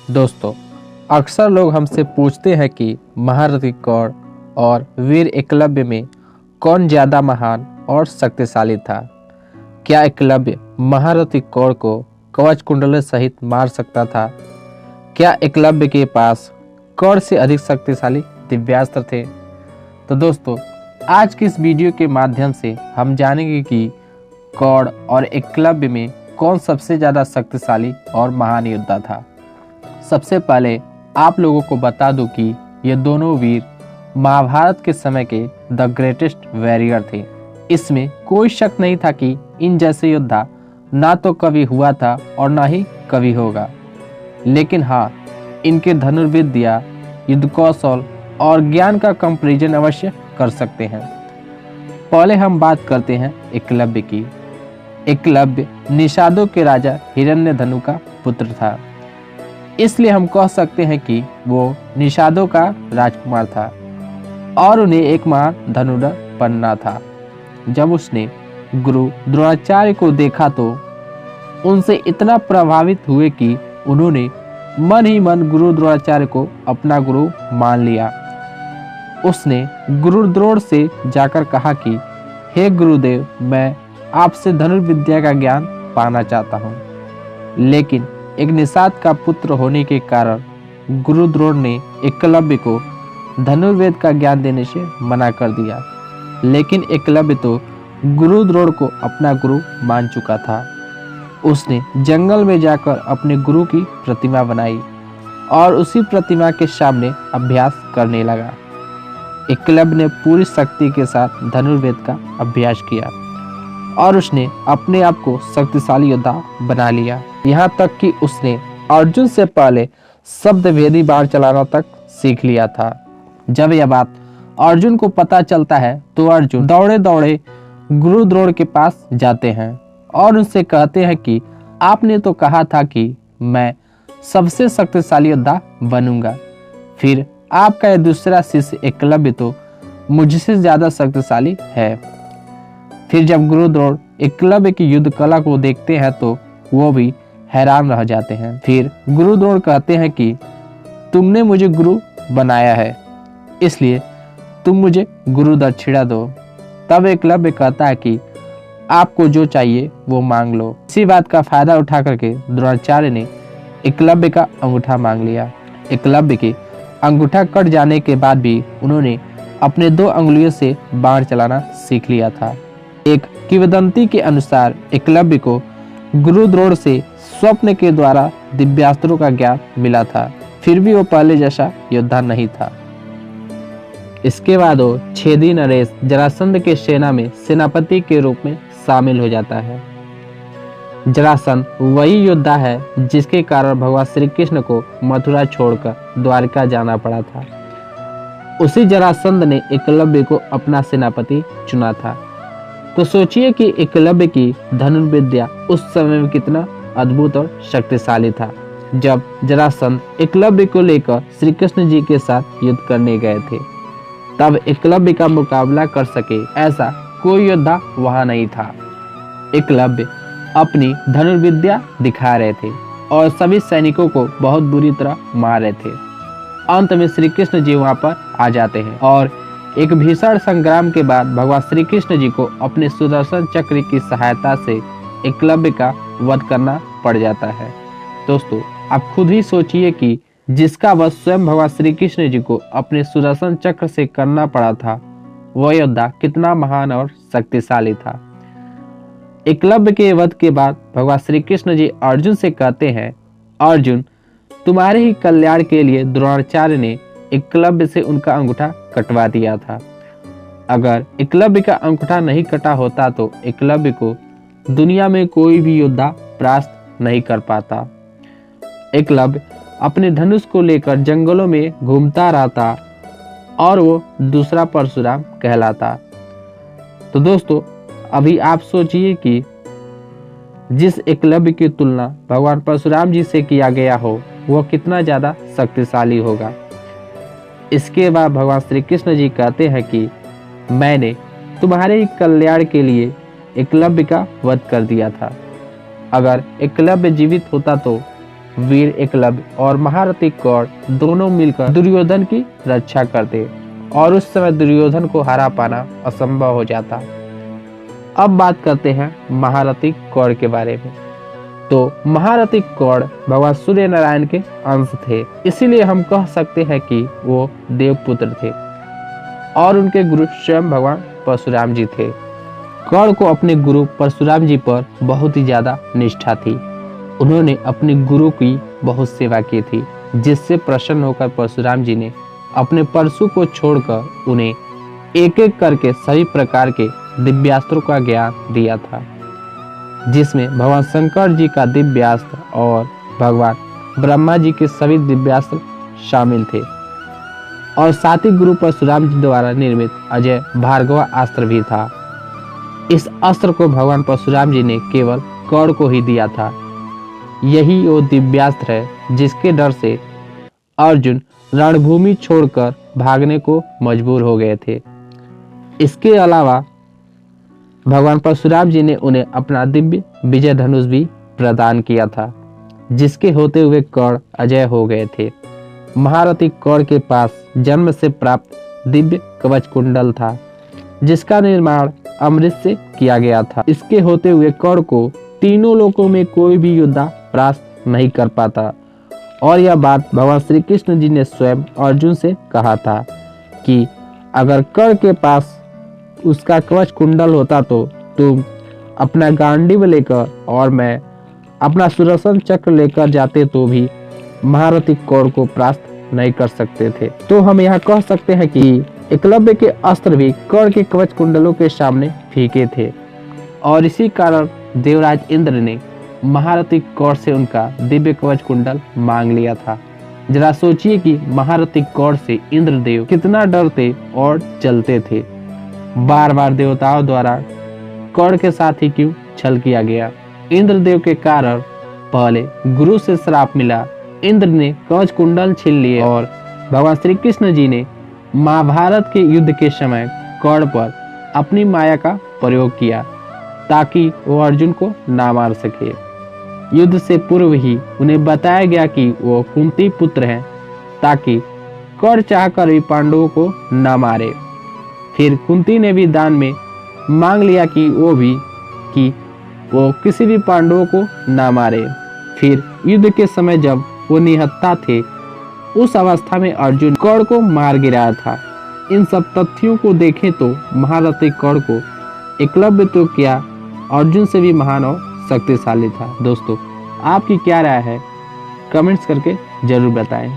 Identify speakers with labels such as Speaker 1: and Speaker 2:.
Speaker 1: दोस्तों, अक्सर लोग हमसे पूछते हैं कि महारथी कौर और वीर एकलव्य में कौन ज्यादा महान और शक्तिशाली था। क्या एकलव्य महारथी कौर को कवच कुंडल सहित मार सकता था? क्या एकलव्य के पास कौर से अधिक शक्तिशाली दिव्यास्त्र थे? तो दोस्तों, आज की इस वीडियो के माध्यम से हम जानेंगे कि कौर और एकलव्य में कौन सबसे ज्यादा शक्तिशाली और महान योद्धा था। सबसे पहले आप लोगों को बता दूं कि ये दोनों वीर महाभारत के समय के द ग्रेटेस्ट वॉरियर थे। इसमें कोई शक नहीं था कि इन जैसे योद्धा ना तो कभी हुआ था और ना ही कभी होगा। लेकिन हाँ, इनके धनुर्विद्या, युद्ध कौशल और ज्ञान का कंपैरिजन अवश्य कर सकते हैं। पहले हम बात करते हैं एकलव्य की। एकलव्य निषादों के राजा हिरण्यधनु का पुत्र था, इसलिए हम कह सकते हैं कि वो निषादों का राजकुमार था और उन्हें एक महान धनुर्धर बनना था। जब उसने गुरु द्रोणाचार्य को देखा तो उनसे इतना प्रभावित हुए कि उन्होंने मन ही मन गुरु द्रोणाचार्य को अपना गुरु मान लिया। उसने गुरु द्रोण से जाकर कहा कि हे गुरुदेव, मैं आपसे धनुर्विद्या का ज्ञान पाना चाहता हूँ। लेकिन एक निषाद का पुत्र होने के कारण गुरु द्रोण ने एकलव्य को धनुर्वेद का ज्ञान देने से मना कर दिया। लेकिन एकलव्य तो गुरु द्रोण को अपना गुरु मान चुका था। उसने जंगल में जाकर अपने गुरु की प्रतिमा बनाई और उसी प्रतिमा के सामने अभ्यास करने लगा। एकलव्य ने पूरी शक्ति के साथ धनुर्वेद का अभ्यास किया और उसने अपने आप को शक्तिशाली योद्धा बना लिया। यहाँ तक कि उसने अर्जुन से पहले शब्दभेदी बाण चलाना तक सीख लिया था। जब यह बात अर्जुन को पता चलता है तो अर्जुन दौड़े दौड़े गुरु द्रोण के पास जाते हैं और उनसे कहते हैं कि आपने तो कहा था कि मैं सबसे शक्तिशाली योद्धा बनूंगा, फिर आपका यह दूसरा शिष्य एकलव्य तो मुझसे ज्यादा शक्तिशाली है। फिर जब गुरु द्रोण एकलव्य की युद्ध कला को देखते हैं तो वो भी हैरान रह जाते हैं। फिर गुरु द्रोण कहते हैं कि तुमने मुझे गुरु बनाया है, इसलिए तुम मुझे गुरु दक्षिणा दो। तब एकलव्य कहता है कि आपको जो चाहिए वो मांग लो। इसी बात का फायदा उठा करके द्रोणाचार्य ने एकलव्य का अंगूठा मांग लिया। एकलव्य के अंगूठा कट जाने के बाद भी उन्होंने अपने 2 अंगुलियों से बाण चलाना सीख लिया था। एक किंवदंती के अनुसार एकलव्य को गुरु द्रोण से स्वप्न के द्वारा दिव्यास्त्रों का ज्ञान मिला था, फिर भी वो पहले जैसा योद्धा नहीं था। इसके बाद वो छेदी नरेश जरासंध के सेना में सेनापति के रूप में शामिल हो जाता है। जरासंध वही योद्धा है जिसके कारण भगवान श्री कृष्ण को मथुरा छोड़कर द्वारका जाना पड़ा था। उसी जरासंध ने एकलव्य को अपना सेनापति चुना था। तो सोचिए कि एकलव्य की धनुर्विद्या उस समय में कितना अद्भुत और शक्तिशाली था। जब जरासंध एकलव्य को लेकर श्री कृष्ण जी के साथ युद्ध करने गए थे, तब एकलव्य का मुकाबला कर सके ऐसा कोई योद्धा वहां नहीं था। एकलव्य अपनी धनुर्विद्या दिखा रहे थे और सभी सैनिकों को बहुत बुरी तरह मार रहे थे। अंत में श्री कृष्ण जी वहां पर आ जाते हैं और एक भीषण संग्राम के बाद भगवान श्री कृष्ण जी को अपने सुदर्शन चक्र की सहायता से एकलव्य का वध करना पड़ जाता है। दोस्तों, आप खुद ही सोचिए कि जिसका वध स्वयं भगवान श्री कृष्ण जी को अपने सुदर्शन चक्र से करना पड़ा था, वह योद्धा कितना महान और शक्तिशाली था। एकलव्य के वध के बाद भगवान श्री कृष्ण जी अर्जुन से कहते हैं, अर्जुन, तुम्हारे ही कल्याण के लिए द्रोणाचार्य ने एकलव्य से उनका अंगूठा कटवा दिया था। अगर एकलव्य का अंगूठा नहीं कटा होता तो एकलव्य को दुनिया में कोई भी योद्धा परास्त नहीं कर पाता। एकलव्य अपने धनुष को लेकर जंगलों में घूमता रहता और वो दूसरा परशुराम कहलाता। तो दोस्तों, अभी आप सोचिए कि जिस एकलव्य की तुलना भगवान परशुराम जी से किया गया हो, वो कितना ज्यादा शक्तिशाली होगा। इसके बाद भगवान श्री कृष्ण जी कहते हैं कि मैंने तुम्हारे कल्याण के लिए एकलव्य का वध कर दिया था। अगर एकलव्य जीवित होता तो वीर एकलव्य और महारथी कर्ण दोनों मिलकर दुर्योधन की रक्षा करते और उस समय दुर्योधन को हरा पाना असंभव हो जाता। अब बात करते हैं महारथी कर्ण के बारे में। तो महारथी कर्ण भगवान सूर्य नारायण के अंश थे, इसीलिए हम कह सकते हैं कि वो देवपुत्र थे और उनके गुरु स्वयं भगवान परशुराम जी थे। कर्ण को अपने गुरु परशुराम जी पर बहुत ही ज्यादा निष्ठा थी। उन्होंने अपने गुरु की बहुत सेवा की थी, जिससे प्रसन्न होकर परशुराम जी ने अपने परशु को छोड़कर उन्हें एक एक करके सभी प्रकार के दिव्यास्त्रों का ज्ञान दिया था, जिसमें भगवान शंकर जी का दिव्यास्त्र और भगवान ब्रह्मा जी के सभी दिव्यास्त्र शामिल थे और साथ ही गुरु परशुराम जी द्वारा निर्मित अजय भार्गवा अस्त्र भी था। इस अस्त्र को भगवान परशुराम जी ने केवल कर्ण को ही दिया था। यही वो दिव्यास्त्र है जिसके डर से अर्जुन रणभूमि छोड़कर भागने को मजबूर हो गए थे। इसके अलावा भगवान परशुराम जी ने उन्हें अपना दिव्य विजय धनुष भी प्रदान किया था, जिसके होते हुए कर्ण अजय हो गए थे। महारथी कर्ण के पास जन्म से प्राप्त दिव्य कवच कुंडल था, जिसका निर्माण अमृत से किया गया था। इसके होते हुए कर्ण को तीनों लोकों में कोई भी योद्धा परास्त नहीं कर पाता और यह बात भगवान श्री कृष्ण जी ने स्वयं अर्जुन से कहा था कि अगर कर्ण के पास उसका कवच कुंडल होता तो तुम अपना गांडीव लेकर और मैं अपना सुदर्शन चक्र लेकर जाते तो भी महारथी कर्ण को परास्त नहीं कर सकते थे। तो हम यहाँ कह सकते हैं कि एकलव्य के अस्त्र भी कर्ण के कवच कुंडलों के सामने फीके थे और इसी कारण देवराज इंद्र ने महारथी कर्ण से उनका दिव्य कवच कुंडल मांग लिया था। जरा सोचिए कि महारथी कर्ण से इंद्रदेव कितना डरते और चलते थे। बार बार देवताओं द्वारा कर्ण के साथ ही क्यों छल किया गया। इंद्रदेव के कारण पहले गुरु से श्राप मिला, इंद्र ने कवच कुंडल छीन लिए और भगवान श्री कृष्ण जी ने महाभारत के युद्ध के समय कर्ण पर अपनी माया का प्रयोग किया ताकि वो अर्जुन को ना मार सके। युद्ध से पूर्व ही उन्हें बताया गया कि वो कुंती पुत्र हैं ताकि कर्ण चाहकर भी पांडवों को न मारे। फिर कुंती ने भी दान में मांग लिया कि वो किसी भी पांडवों को न मारे। फिर युद्ध के समय जब वो निहत्था थे, उस अवस्था में अर्जुन कर्ण को मार गिराया था। इन सब तथ्यों को देखें तो महारथी कर्ण को एकलव्य तो क्या अर्जुन से भी महान और शक्तिशाली था। दोस्तों, आपकी क्या राय है? कमेंट्स करके जरूर बताएं।